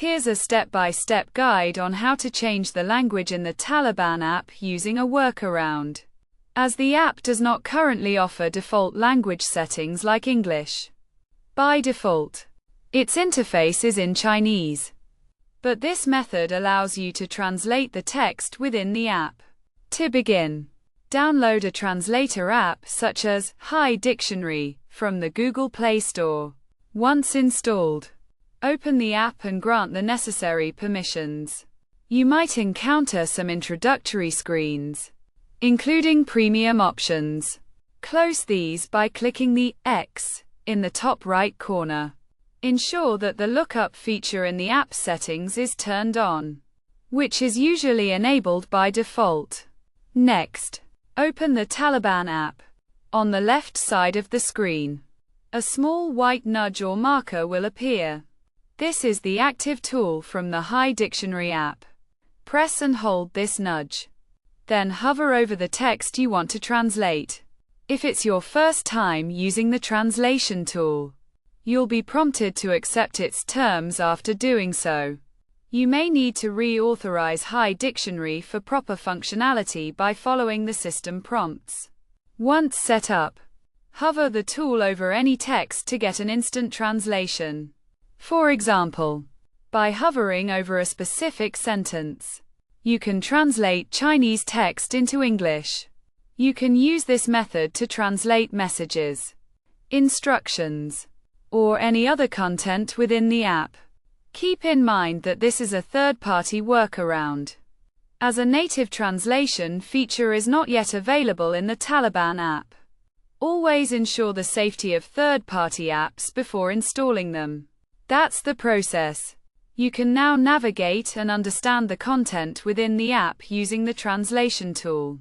Here's a step-by-step guide on how to change the language in the Taobao app using a workaround. As the app does not currently offer default language settings like English. By default, its interface is in Chinese. But this method allows you to translate the text within the app. To begin, download a translator app such as Hi Dictionary from the Google Play Store. Once installed, open the app and grant the necessary permissions. You might encounter some introductory screens, including premium options. Close these by clicking the X in the top right corner. Ensure that the lookup feature in the app settings is turned on, which is usually enabled by default. Next, open the Taobao app. On the left side of the screen, a small white nudge or marker will appear. This is the active tool from the Hi Dictionary app. Press and hold this nudge. Then hover over the text you want to translate. If it's your first time using the translation tool, you'll be prompted to accept its terms after doing so. You may need to reauthorize Hi Dictionary for proper functionality by following the system prompts. Once set up, hover the tool over any text to get an instant translation. For example, by hovering over a specific sentence, you can translate Chinese text into English. You can use this method to translate messages, instructions, or any other content within the app. Keep in mind that this is a third-party workaround, as a native translation feature is not yet available in the Taobao app. Always ensure the safety of third-party apps before installing them. That's the process. You can now navigate and understand the content within the app using the translation tool.